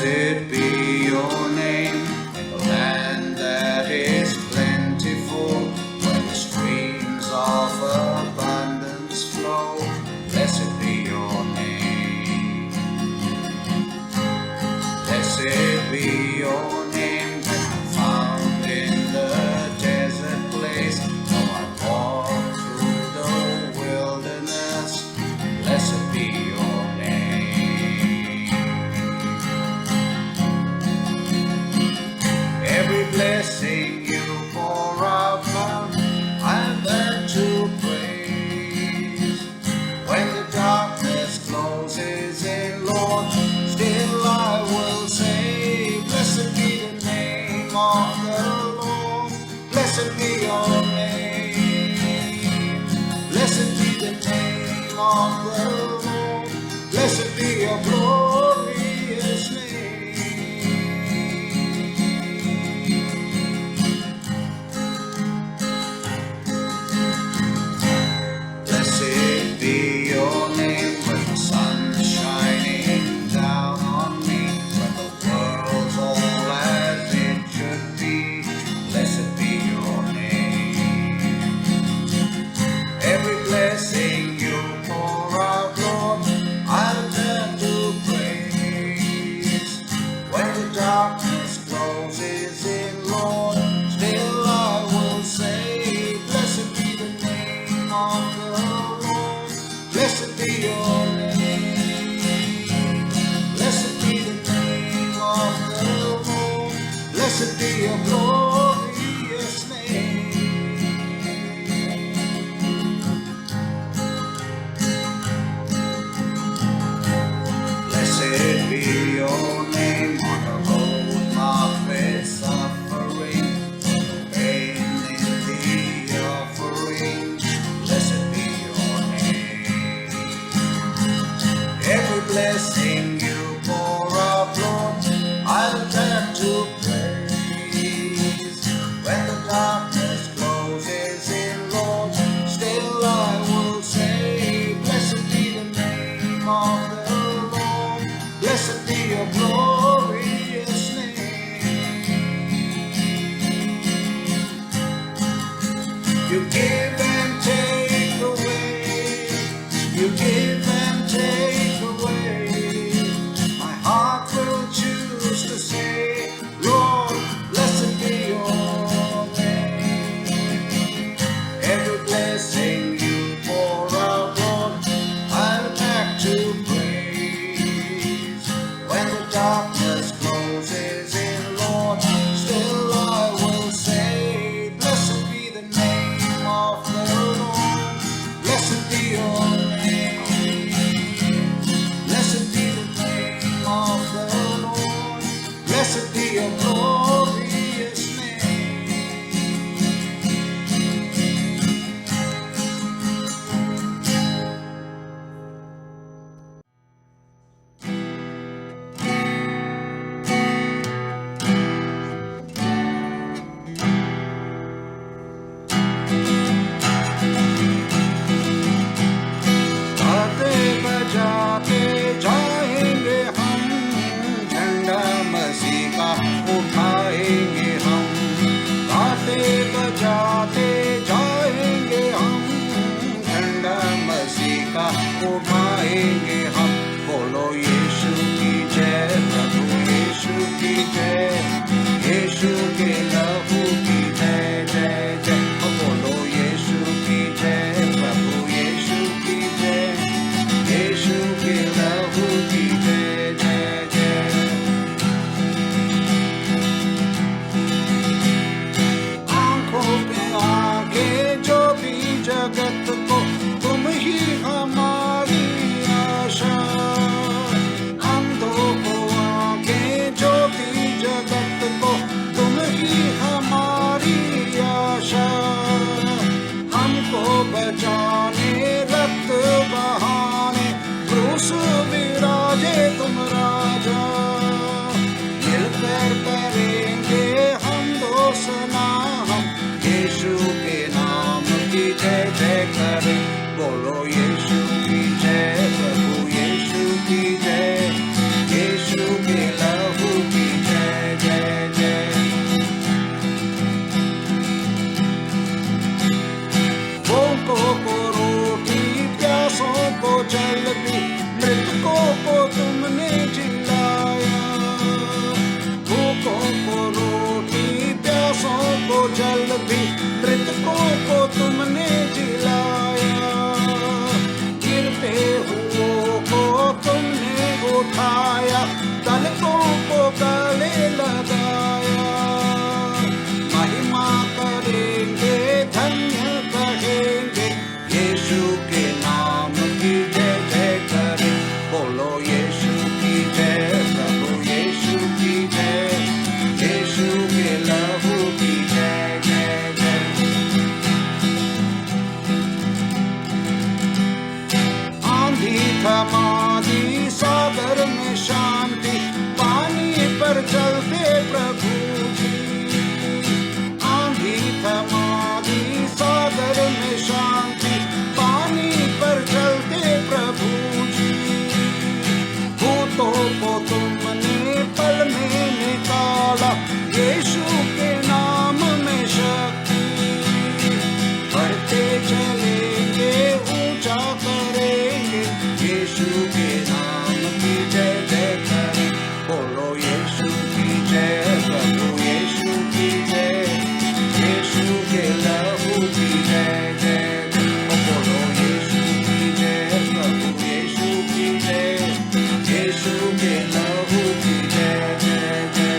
Blessed be your name in the land that is plentiful, where the streams of abundance flow. Blessed be your name. Blessed be your name that I'm found in the desert place. Though I walk through the wilderness, blessed be your name. Every blessing you pour out, Lord, I've learned to praise. When the darkness closes in, Lord, still I will say, blessed be the name of the Lord. Blessed be your name. Blessed be the name of the Lord. Blessed be your glorious name. Blessed be your name when the sun's shining down on me, when the world's all as it should be. Blessed be your name. Every blessing you pour out, Lord, I'll turn to praise. When the darkness closes in, Lord, still I will say, blessed be the name of the Lord. Blessed be your name. Blessed be the name of the Lord. Blessed be your glorious name. Blessed be your name on the road marked with suffering, the pain in the offering. Blessed be your name. Every blessing you pour out, Lord, I'll turn to praise. When the darkness closes in, Lord, still I will say, blessed be the name of the Lord. Blessed be your glorious name. You give and take away. You give and take away. My heart will choose to say, Lord, blessed be your name. Every blessing you pour out, Lord, I'll back to praise. When the darkness closes in, Lord, still I will say, blessed be the name of the Lord. Blessed be your name. Blessed be the name of the Lord. Blessed be your glorious name. गाते बजाते जाएंगे हम, झंडा मसीह का उठाएंगे हम। गाते बजाते जाएंगे हम, झंडा मसीह का उठाएंगे हम। बोलो यीशु की जय, प्रभु यीशु की जय, यीशु के लहू की जय जय जय। बोलो यीशु की जय, प्रभु यीशु की जय, यीशु के लहू की जय जय जय। आंखों पे आके जो भी जगत को, तुम ही हमारी आशा। अंधों को आके जो भी जगत को, तुम ही हमारी को तुमने पल में निकाला, यीशु के नाम में शक्ति। बढ़ते चलेंगे, ऊंचा करेंगे, यीशु के नाम की जय जय करें। बोलो यीशु की जय, प्रभु यीशु की जय, यीशु के लहू की जय जय। बोलो यीशु की जय, प्रभु यीशु की जय, यीशु के लहू की जय जय जय,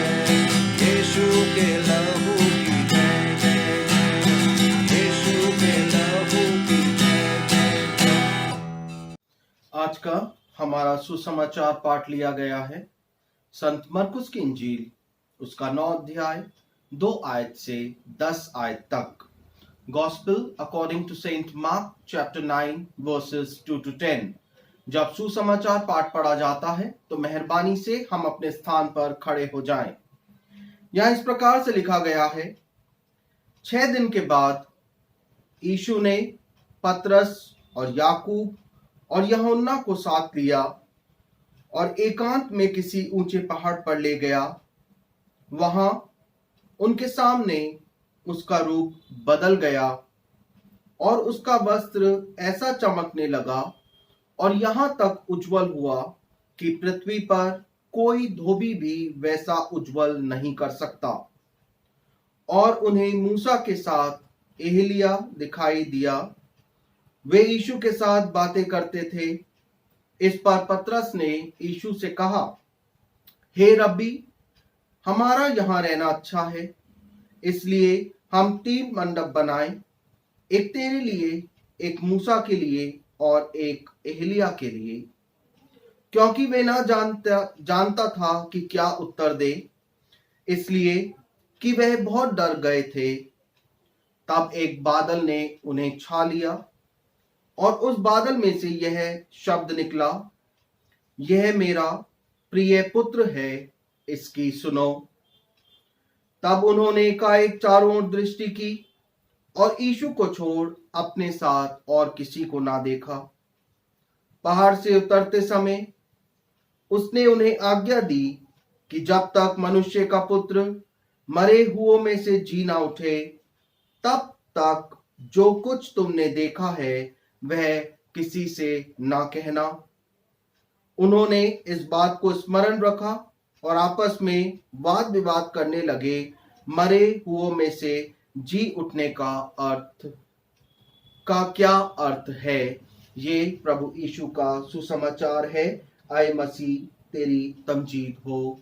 यीशु के लहू की जय जय जय, यीशु के लहू की जय जय जय। आज का हमारा सुसमाचार पाठ लिया गया है संत मरकुस की इंजील, उसका 9 अध्याय 2 आयत से 10 आयत तक। Gospel according to Saint Mark chapter 9 verses 2 to 10। जब सुसमाचार पाठ पढ़ा जाता है तो मेहरबानी से हम अपने स्थान पर खड़े हो जाएं। यहाँ इस प्रकार से लिखा गया है, 6 दिन के बाद यीशु ने पतरस और याकूब और यूहन्ना को साथ लिया और एकांत में किसी ऊंचे पहाड़ पर ले गया। वहां उनके सामने उसका रूप बदल गया और उसका वस्त्र ऐसा चमकने लगा और यहां तक उज्जवल हुआ कि पृथ्वी पर कोई धोबी भी वैसा उज्जवल नहीं कर सकता। और उन्हें मूसा के साथ एलिय्याह दिखाई दिया। वे यीशु के साथ बातें करते थे। इस पर पतरस ने यीशु से कहा, हे रब्बी, हमारा यहाँ रहना अच्छा है, इसलिए हम 3 मंडप बनाएं, एक तेरे लिए, एक मूसा के लिए और एक एलिय्याह के लिए। क्योंकि वे ना जानता था कि क्या उत्तर दे, इसलिए कि वह बहुत डर गए थे। तब एक बादल ने उन्हें छा लिया और उस बादल में से यह शब्द निकला, यह मेरा प्रिय पुत्र है, इसकी सुनो। तब उन्होंने एकाएक चारों ओर दृष्टि की और यीशु को छोड़ अपने साथ और किसी को ना देखा। पहाड़ से उतरते समय उसने उन्हें आज्ञा दी कि जब तक मनुष्य का पुत्र मरे हुओं में से जी ना उठे, तब तक जो कुछ तुमने देखा है वह किसी से ना कहना। उन्होंने इस बात को स्मरण रखा और आपस में वाद विवाद करने लगे, मरे हुओं में से जी उठने का क्या अर्थ है। ये प्रभु यीशु का सुसमाचार है। आए मसीह, तेरी तमजीद हो।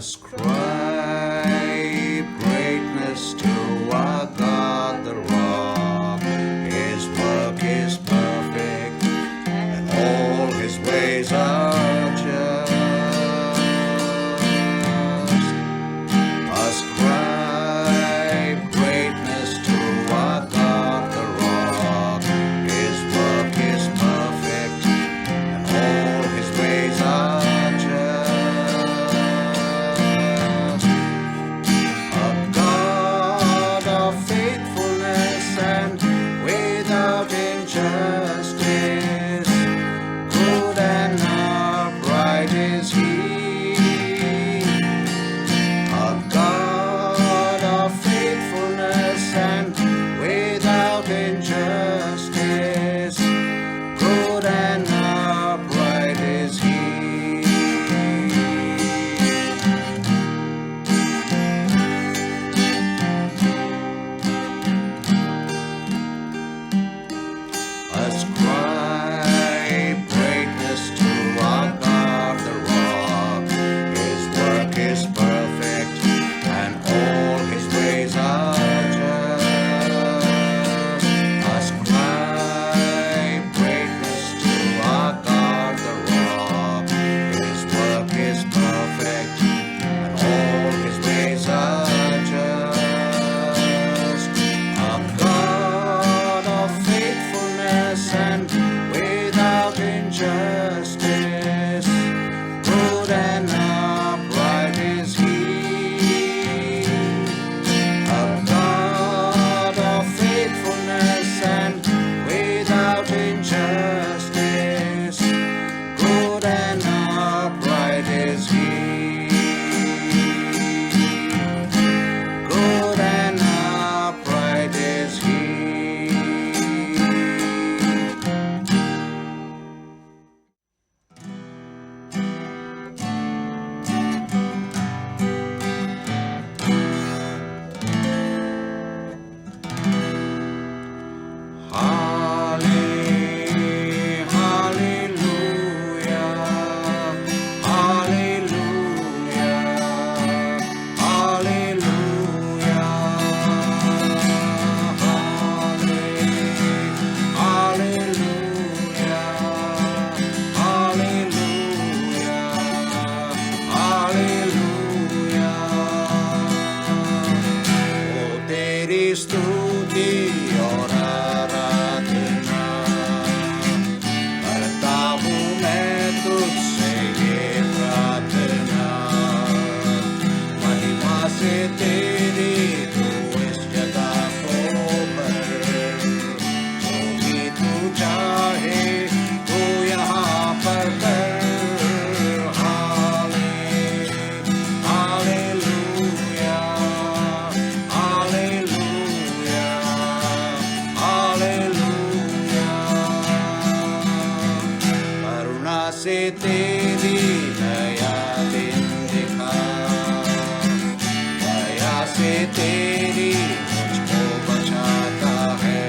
Ascribe greatness to our God the Rock. His work is perfect and all his ways are just. Ascribe greatness to our God the Rock. His work is perfect and all his ways are and upright is he. से तेरी तू इस जगह को भर, जो भी तू चाहे तू यहाँ पर कर। Hallelujah, hallelujah, hallelujah. करुणा से तेरी नया दिन दिखा, दया से तेरी मुझको बचाता है।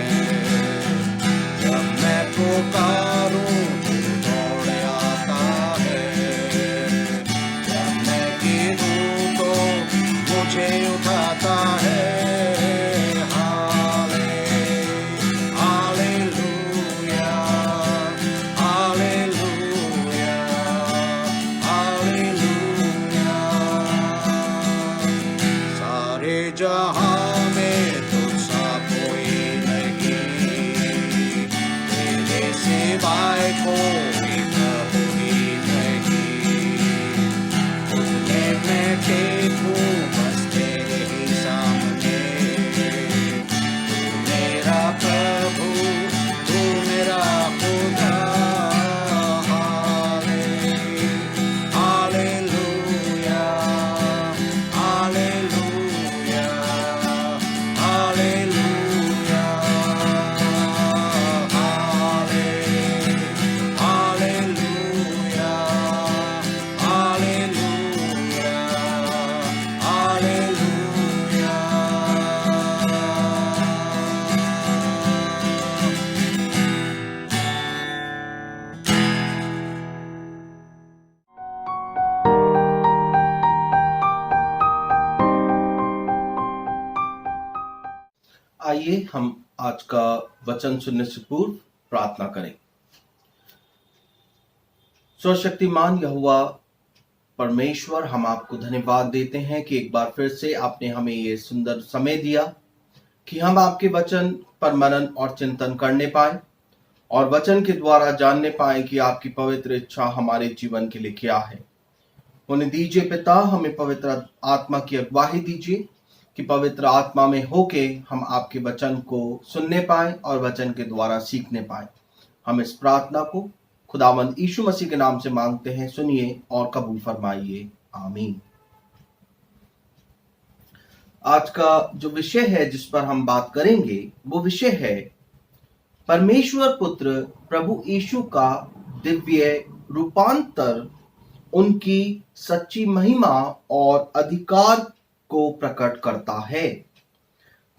जब मैं पुकारूं तू दौड़ आता है, जब मैं गिरूं तो मुझे उठाता है। Hallelujah, hallelujah, hallelujah. सारे जहां में तुझसा कोई नहीं, तेरे सिवाय कोई प्रभु ही नहीं। तुझमें मैं टेकूं बस तेरे ही सामने, तू मेरा प्रभु, तू मेरा खुदा। Hallelujah, hallelujah, hallelujah, hallelujah, hallelujah, hallelujah. आइए हम आज का वचन सुनने से पूर्व प्रार्थना करें। सर्वशक्तिमान यहोवा परमेश्वर, हम आपको धन्यवाद देते हैं कि एक बार फिर से आपने हमें ये सुंदर समय दिया कि हम आपके वचन पर मनन और चिंतन करने पाए और वचन के द्वारा जानने पाए कि आपकी पवित्र इच्छा हमारे जीवन के लिए क्या है। उन्हें दीजिए पिता, हमें पवित्र आत्मा की अगुवाही दीजिए कि पवित्र आत्मा में होके हम आपके वचन को सुनने पाए और वचन के द्वारा सीखने पाए। हम इस प्रार्थना को खुदावंद यीशु मसीह के नाम से मांगते हैं, सुनिए और कबूल फरमाइए, आमीन। आज का जो विषय है जिस पर हम बात करेंगे वो विषय है परमेश्वर पुत्र प्रभु यीशु का दिव्य रूपांतर, उनकी सच्ची महिमा और अधिकार को प्रकट करता है।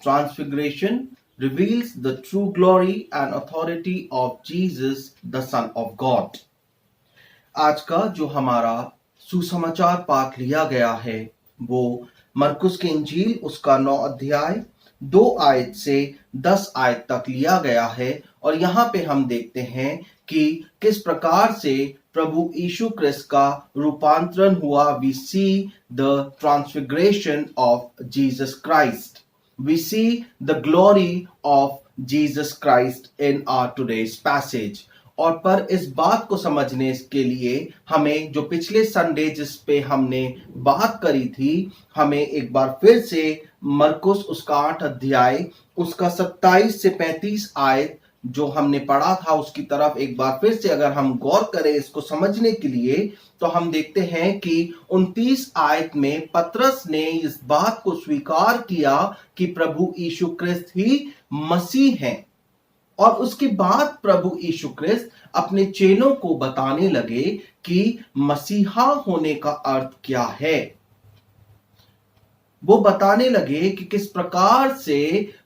Transfiguration reveals the true glory and authority of Jesus, the Son of God. आज का जो हमारा सुसमाचार पाठ लिया गया है वो मरकुस की इंजील उसका 9 अध्याय 2 आयत से 10 आयत तक लिया गया है। और यहाँ पे हम देखते हैं कि किस प्रकार से प्रभु यीशु क्रिस्त का रूपांतरण हुआ। We see the transfiguration of Jesus Christ, we see the glory of Jesus Christ in our today's passage. और पर इस बात को समझने के लिए हमें जो पिछले संडे जिस पे हमने बात करी थी, हमें एक बार फिर से मरकुस उसका 8 अध्याय उसका 27 से 35 आयत जो हमने पढ़ा था उसकी तरफ एक बार फिर से अगर हम गौर करें इसको समझने के लिए, तो हम देखते हैं कि 29 आयत में पतरस ने इस बात को स्वीकार किया कि प्रभु यीशु क्रिस्त ही मसीह हैं। और उसके बाद प्रभु यीशु क्रिस्त अपने चेलों को बताने लगे कि मसीहा होने का अर्थ क्या है। वो बताने लगे कि किस प्रकार से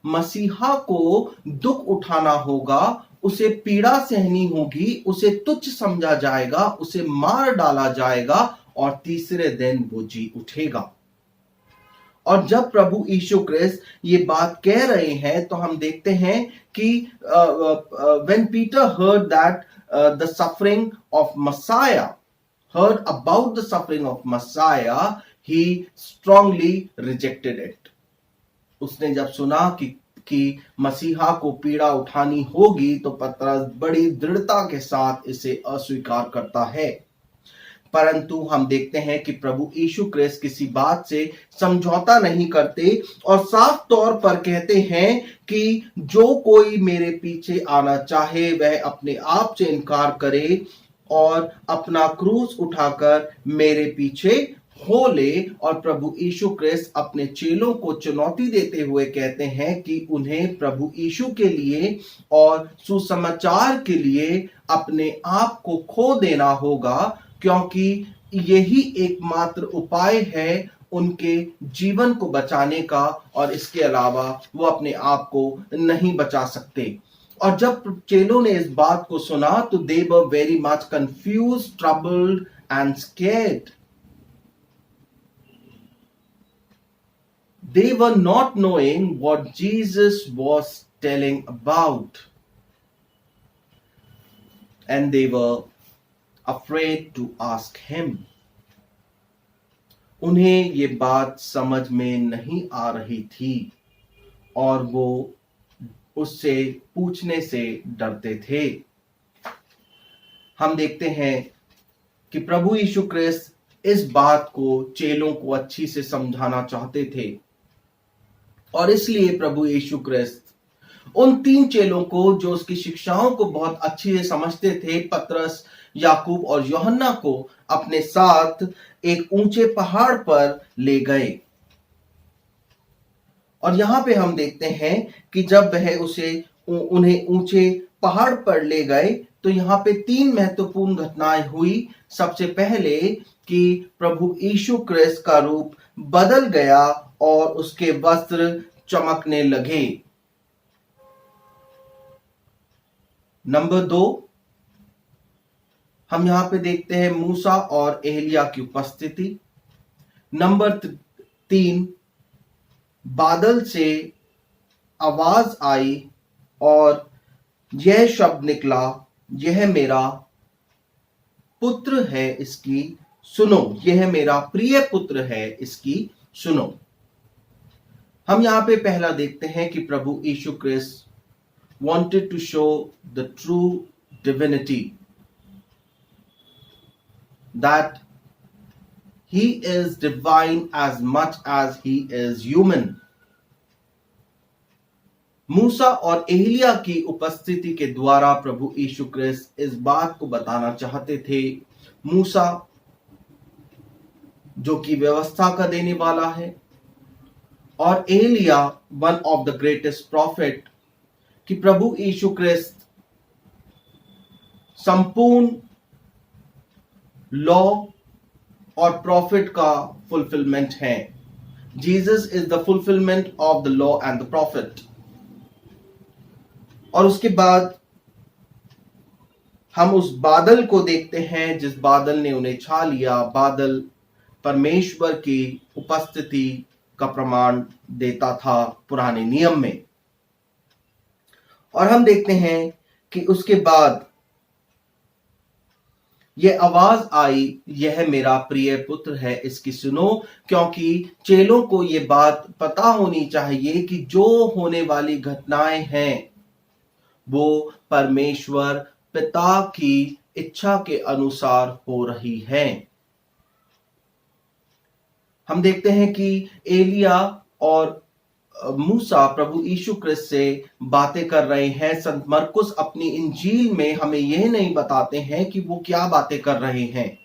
मसीहा को दुख उठाना होगा, उसे पीड़ा सहनी होगी, उसे तुच्छ समझा जाएगा, उसे मार डाला जाएगा और तीसरे दिन वो जी उठेगा। और जब प्रभु यीशु क्रिस्त ये बात कह रहे हैं तो हम देखते हैं कि when Peter heard that the suffering of Messiah, heard about the suffering of Messiah, he strongly rejected it. उसने जब सुना कि मसीहा को पीड़ा उठानी होगी तो पतरस बड़ी दृढ़ता के साथ इसे अस्वीकार करता है। परंतु हम देखते हैं कि प्रभु यीशु क्रिस्त किसी बात से समझौता नहीं करते और साफ तौर पर कहते हैं कि जो कोई मेरे पीछे आना चाहे वह अपने आप से इनकार करे और अपना क्रूस उठाकर मेरे पीछे हो ले। और प्रभु यीशु क्रिस्त अपने चेलों को चुनौती देते हुए कहते हैं कि उन्हें प्रभु यीशु के लिए और सुसमाचार के लिए अपने आप को खो देना होगा, क्योंकि यही एकमात्र उपाय है उनके जीवन को बचाने का, और इसके अलावा वो अपने आप को नहीं बचा सकते। और जब चेलों ने इस बात को सुना तो they were very much confused, troubled and scared. They were not knowing what Jesus was telling about, and they were afraid to ask him. उन्हें ये बात समझ में नहीं आ रही थी और वो उससे पूछने से डरते थे। हम देखते हैं कि प्रभु यीशु क्रिस्त इस बात को चेलों को अच्छी से समझाना चाहते थे, और इसलिए प्रभु यीशु क्रिस्त उन 3 चेलों को जो उसकी शिक्षाओं को बहुत अच्छी से समझते थे, पतरस, याकूब और यूहन्ना को अपने साथ एक ऊंचे पहाड़ पर ले गए। और यहां पे हम देखते हैं कि जब वह उन्हें ऊंचे पहाड़ पर ले गए तो यहां पे 3 महत्वपूर्ण घटनाएं हुई। सबसे पहले कि प्रभु यीशु क्रिस्त का रूप बदल गया और उसके वस्त्र चमकने लगे। नंबर 2, हम यहां पे देखते हैं मूसा और एलिया की उपस्थिति। नंबर 3, बादल से आवाज आई और यह शब्द निकला, यह मेरा पुत्र है, इसकी सुनो, यह मेरा प्रिय पुत्र है, इसकी सुनो। हम यहां पे पहला देखते हैं कि प्रभु यीशु क्रिस्त wanted to show the true divinity, that he is divine as much as he is human. मूसा और एलिया की उपस्थिति के द्वारा प्रभु यीशु क्रिस्त इस बात को बताना चाहते थे। मूसा जो कि व्यवस्था का देने वाला है, और एलिया one of the greatest prophet, कि प्रभु यीशु क्रिस्त संपूर्ण लॉ और प्रॉफिट का फुलफिलमेंट है। Jesus is the fulfilment of the law and the profit. और उसके बाद हम उस बादल को देखते हैं जिस बादल ने उन्हें छा लिया। बादल परमेश्वर की उपस्थिति का प्रमाण देता था पुराने नियम में। और हम देखते हैं कि उसके बाद यह आवाज आई, यह मेरा प्रिय पुत्र है, इसकी सुनो। क्योंकि चेलों को यह बात पता होनी चाहिए कि जो होने वाली घटनाएं हैं वो परमेश्वर पिता की इच्छा के अनुसार हो रही हैं। हम देखते हैं कि एलिया और मूसा प्रभु यीशु क्रिस्त से बातें कर रहे हैं। संत मरकुस अपनी इंजील में हमें यह नहीं बताते हैं कि वो क्या बातें कर रहे हैं,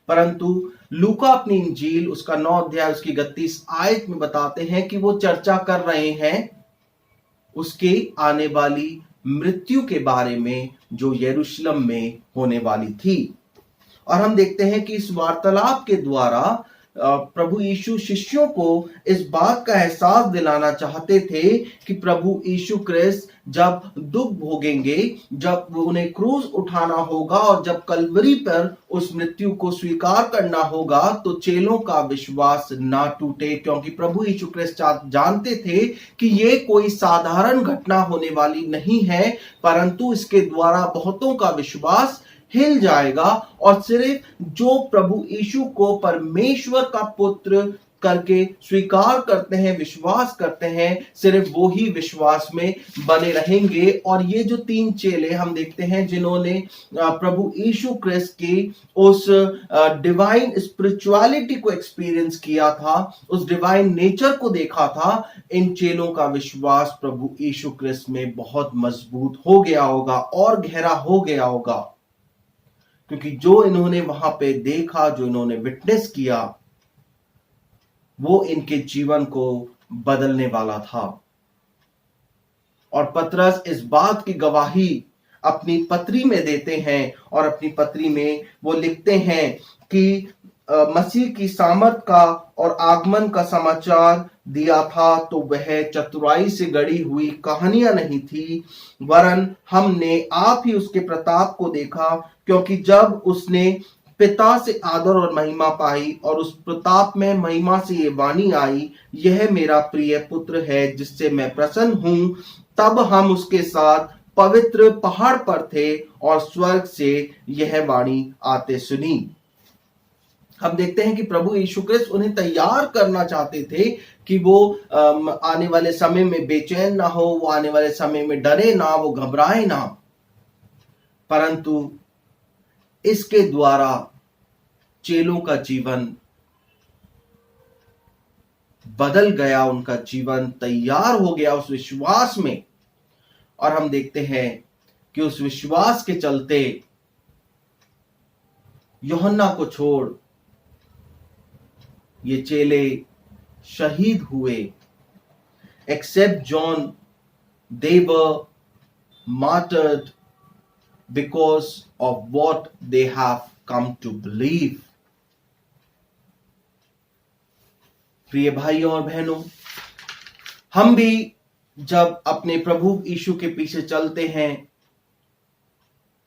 परंतु लूका अपनी इंजील उसका 9 अध्याय उसकी 31 आयत में बताते हैं कि वो चर्चा कर रहे हैं उसके आने वाली मृत्यु के बारे में जो यरूशलेम में होने वाली थी। और हम देखते हैं कि इस वार्तालाप के द्वारा प्रभु यीशु शिष्यों को इस बात का एहसास दिलाना चाहते थे कि प्रभु यीशु क्रिस्त जब दुख भोगेंगे, जब उन्हें क्रूस उठाना होगा और जब कलवरी पर उस मृत्यु को स्वीकार करना होगा, तो चेलों का विश्वास ना टूटे। क्योंकि प्रभु यीशु क्रिस्त जानते थे कि ये कोई साधारण घटना होने वाली नहीं है, परंतु इसके द्वारा बहुतों का विश्वास हिल जाएगा और सिर्फ जो प्रभु यीशु को परमेश्वर का पुत्र करके स्वीकार करते हैं, विश्वास करते हैं, सिर्फ वो ही विश्वास में बने रहेंगे। और ये जो 3 चेले हम देखते हैं जिन्होंने प्रभु यीशु क्रिस्त की उस डिवाइन स्पिरिचुअलिटी को एक्सपीरियंस किया था, उस डिवाइन नेचर को देखा था, इन चेलों का विश्वास प्रभु यीशु क्रिस्त में बहुत मजबूत हो गया होगा और गहरा हो गया होगा, क्योंकि जो इन्होंने वहां पे देखा, जो इन्होंने विटनेस किया, वो इनके जीवन को बदलने वाला था। और पतरस इस बात की गवाही अपनी पत्री में देते हैं और अपनी पत्री में वो लिखते हैं कि मसीह की सामर्थ का और आगमन का समाचार दिया था तो वह चतुराई से गढ़ी हुई कहानियां नहीं थी, वरन हमने आप ही उसके प्रताप को देखा, क्योंकि जब उसने पिता से आदर और महिमा पाई और उस प्रताप में महिमा से ये वाणी आई, यह मेरा प्रिय पुत्र है जिससे मैं प्रसन्न हूं। तब हम उसके साथ पवित्र पहाड़ पर थे और स्वर्ग से यह वाणी आते सुनी। हम देखते हैं कि प्रभु यीशु क्रिस्त उन्हें तैयार करना चाहते थे कि वो आने वाले समय में बेचैन ना हो, वो आने वाले समय में डरे ना, वो घबराए ना, परंतु इसके द्वारा चेलों का जीवन बदल गया, उनका जीवन तैयार हो गया उस विश्वास में। और हम देखते हैं कि उस विश्वास के चलते यूहन्ना को छोड़ ये चेले शहीद हुए। Except John, they were martyred because of what they have come to believe. प्रिय भाइयों और बहनों, हम भी जब अपने प्रभु यीशु के पीछे चलते हैं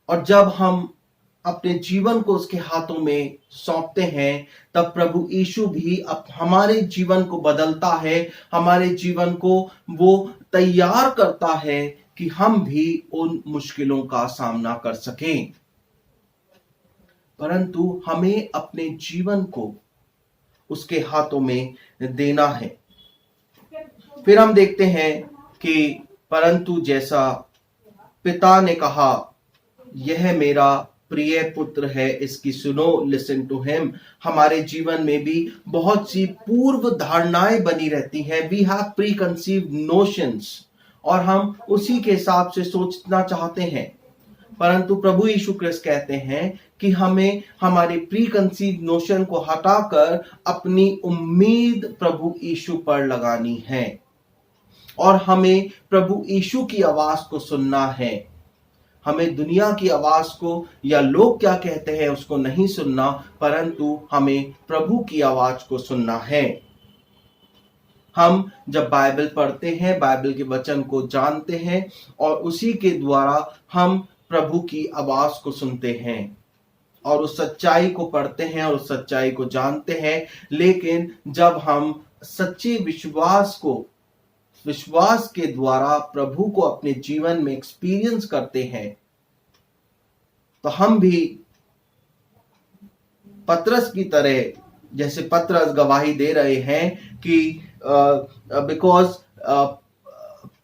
और जब हम अपने जीवन को उसके हाथों में सौंपते हैं, तब प्रभु यीशु भी हमारे जीवन को बदलता है, हमारे जीवन को वो तैयार करता है कि हम भी उन मुश्किलों का सामना कर सकें। परंतु हमें अपने जीवन को उसके हाथों में देना है। फिर हम देखते हैं कि परंतु जैसा पिता ने कहा, यह मेरा प्रिय पुत्र है, इसकी सुनो, लिसन टू हिम। हमारे जीवन में भी बहुत सी पूर्व धारणाएं बनी रहती हैं। We have preconceived notions और हम उसी के हिसाब से सोचना चाहते हैं। परंतु प्रभु यीशु क्रिस्त कहते हैं कि हमें हमारे प्री कंसीव्ड नोशन को हटाकर अपनी उम्मीद प्रभु यीशु पर लगानी है और हमें प्रभु यीशु की आवाज को सुनना है। हमें दुनिया की आवाज को या लोग क्या कहते हैं उसको नहीं सुनना, परंतु हमें प्रभु की आवाज को सुनना है। हम जब बाइबल पढ़ते हैं, बाइबल के वचन को जानते हैं और उसी के द्वारा हम प्रभु की आवाज को सुनते हैं और उस सच्चाई को पढ़ते हैं और उस सच्चाई को जानते हैं। लेकिन जब हम सच्चे विश्वास के द्वारा प्रभु को अपने जीवन में एक्सपीरियंस करते हैं, तो हम भी पतरस की तरह, जैसे पतरस गवाही दे रहे हैं कि because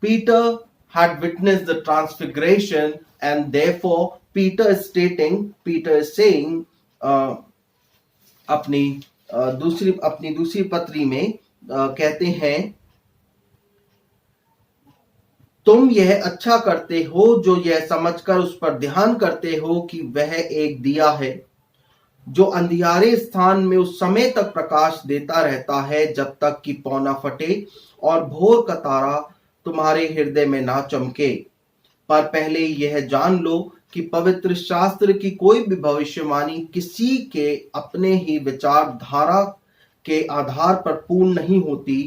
Peter had witnessed the transfiguration and therefore Peter is saying अपनी दूसरी पत्री में कहते हैं, तुम यह अच्छा करते हो जो यह समझकर उस पर ध्यान करते हो कि वह एक दिया है जो अंधियारे स्थान में उस समय तक प्रकाश देता रहता है जब तक कि पौना फटे और भोर का तारा तुम्हारे हृदय में ना चमके। पर पहले यह जान लो कि पवित्र शास्त्र की कोई भी भविष्यवाणी किसी के अपने ही विचारधारा के आधार पर पूर्ण नहीं होती,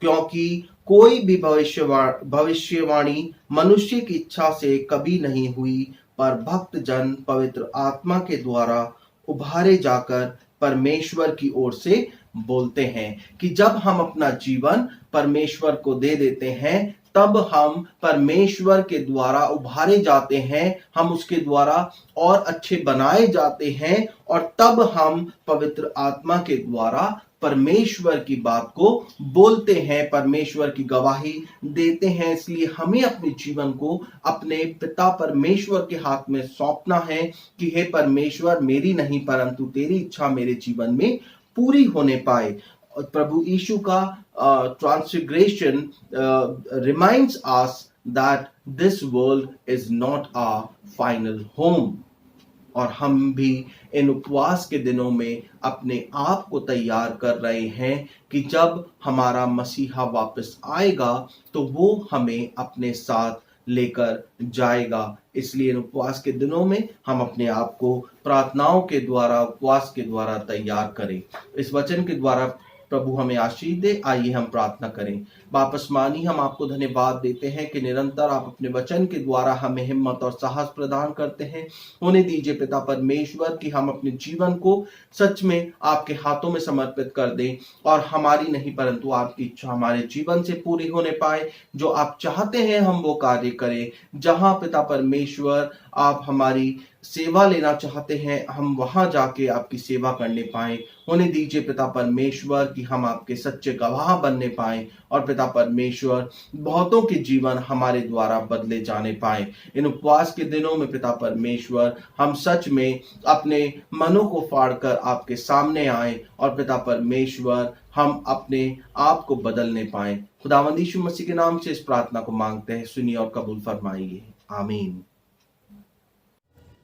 क्योंकि कोई भी भविष्यवाणी मनुष्य की इच्छा से कभी नहीं हुई, पर भक्त जन पवित्र आत्मा के द्वारा उभारे जाकर परमेश्वर की ओर से बोलते हैं। कि जब हम अपना जीवन परमेश्वर को दे देते हैं, तब हम परमेश्वर के द्वारा उभारे जाते हैं, हम उसके द्वारा और अच्छे बनाए जाते हैं, और तब हम पवित्र आत्मा के द्वारा परमेश्वर की बात को बोलते हैं, परमेश्वर की गवाही देते हैं। इसलिए हमें अपने जीवन को अपने पिता परमेश्वर के हाथ में सौंपना है कि हे परमेश्वर, मेरी नहीं परंतु तेरी इच्छा मेरे जीवन में पूरी होने पाए। प्रभु यीशु का transfiguration reminds us that this world is not our final home. और हम भी इन उपवास के दिनों में अपने आप को तैयार कर रहे हैं कि जब हमारा मसीहा वापस आएगा तो वो हमें अपने साथ लेकर जाएगा। इसलिए इन उपवास के दिनों में हम अपने आप को प्रार्थनाओं के द्वारा, उपवास के द्वारा तैयार करें। इस वचन के द्वारा प्रभु हमें आशीष दे। आइए हम प्रार्थना करें। वापसमानी, हम आपको धन्यवाद देते हैं कि निरंतर आप अपने वचन के द्वारा हमें हिम्मत और साहस प्रदान करते हैं। होने दीजिए पिता परमेश्वर कि हम अपने जीवन को सच में आपके हाथों में समर्पित कर दें और हमारी नहीं परंतु आपकी इच्छा हमारे जीवन से पूरी होने पाए। जो आप चाहते हैं हम वो कार्य करें। जहां पिता परमेश्वर आप हमारी सेवा लेना चाहते हैं, हम वहां जाके आपकी सेवा करने पाए। होने दीजिए पिता परमेश्वर कि हम आपके सच्चे गवाह बनने पाए और पिता परमेश्वर बहुतों के जीवन हमारे द्वारा बदले जाने पाए। इन उपवास के दिनों में पिता परमेश्वर हम सच में अपने मनों को फाड़कर आपके सामने आए और पिता परमेश्वर हम अपने आप को बदलने पाए। खुदावंद यीशु मसीह के नाम से इस प्रार्थना को मांगते हैं, सुनिए और कबूल फरमाइए। आमीन।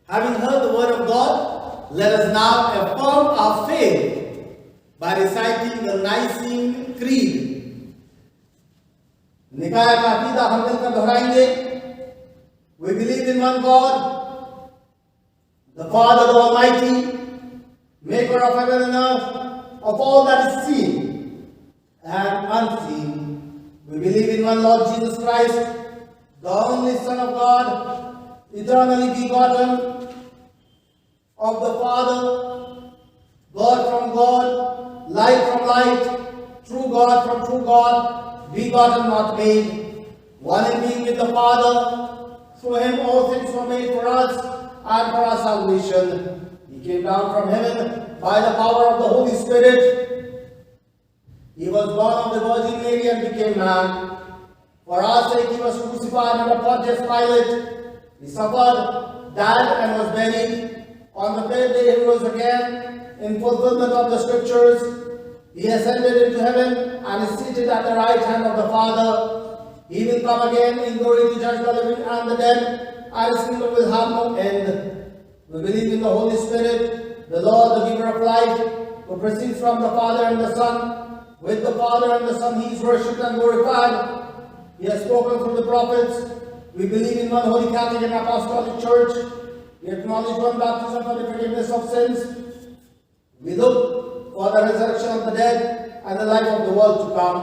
Having heard the word of God, let us now affirm our faith by reciting the Nicene Creed. निकाय का अकीदा हम मिलकर दोहराएंगे। We believe in one God, the Father, the Almighty, maker of heaven and earth, of all that is seen and unseen. We believe in one Lord Jesus Christ, the only Son of God, eternally begotten of the Father, God from God, light from light, true God from true God, begotten not made, one in being with the Father. Through him all things were made for us and for our salvation. He came down from heaven by the power of the Holy Spirit. He was born of the Virgin Mary and became man. For our sake he was crucified under Pontius Pilate. He suffered, died, and was buried. On the third day he rose again in fulfillment of the scriptures. He ascended into heaven and is seated at the right hand of the Father. He will come again in glory to judge the living and the dead, and his kingdom will have no end. We believe in the Holy Spirit, the Lord, the giver of life, who proceeds from the Father and the Son. With the Father and the Son he is worshipped and glorified. He has spoken through the prophets. We believe in one holy Catholic and Apostolic Church. We acknowledge one baptism for the forgiveness of sins. We look for the resurrection of the dead and the life of the world to come.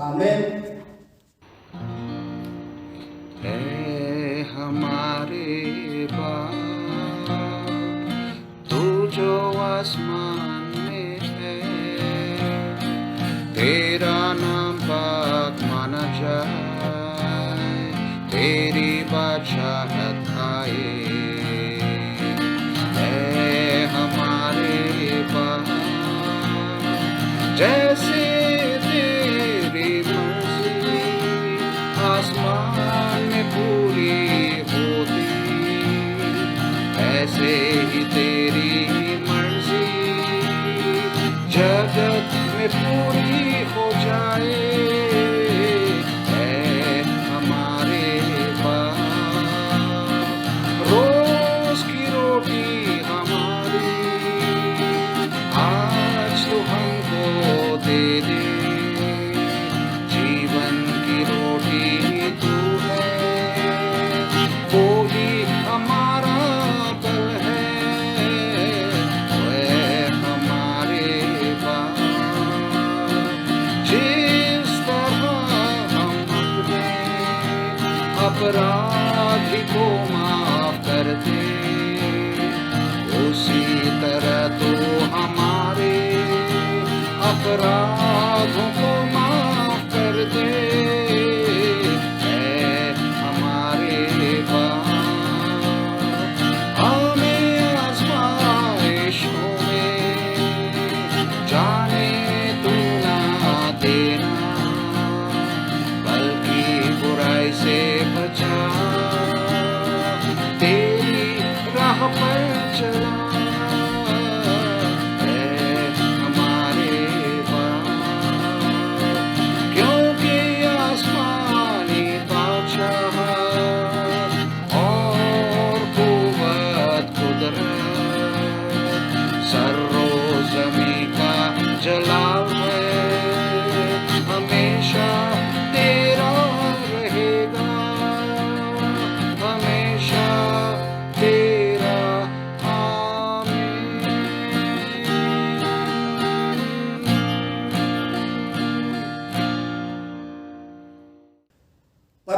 Amen. है हमारे बाप, तू जो आसमान में है, तेरा नाम पाक माना जाए, तेरी बादशाहत आए। है हमारे बाप, जैसे तेरी मर्जी आसमान में पूरी होती, ऐसे ही तेरी मर्जी जगत में पूरी हो जाए। है हमारे बाप, रोज की रोटी हमारी आज तो हमको दे दे। जीवन की रोटी तू है, वो ही हमारा बल है। वह हमारे बाप, जिस तरह हम अपने अपराधी को माफ करते, उसी तरह तो हमारे अपराधों को माफ कर दे। है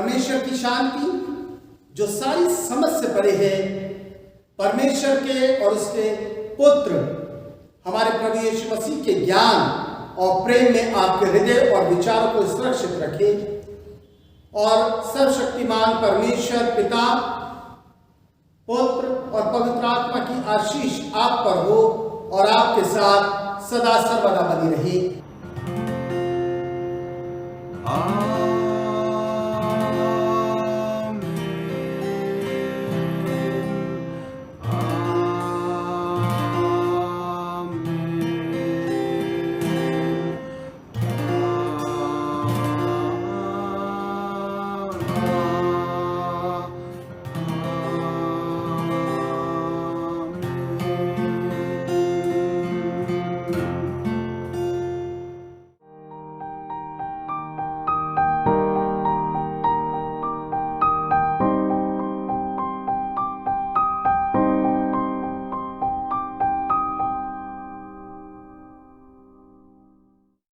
परमेश्वर की शांति जो सारी समझ से परे है, परमेश्वर के और उसके पुत्र हमारे प्रभु यीशु मसीह के ज्ञान और प्रेम में आपके हृदय और विचारों को सुरक्षित रखे। और सर्वशक्तिमान परमेश्वर पिता, पुत्र और पवित्र आत्मा की आशीष आप पर हो और आपके साथ सदा सर्वदा बनी रहे।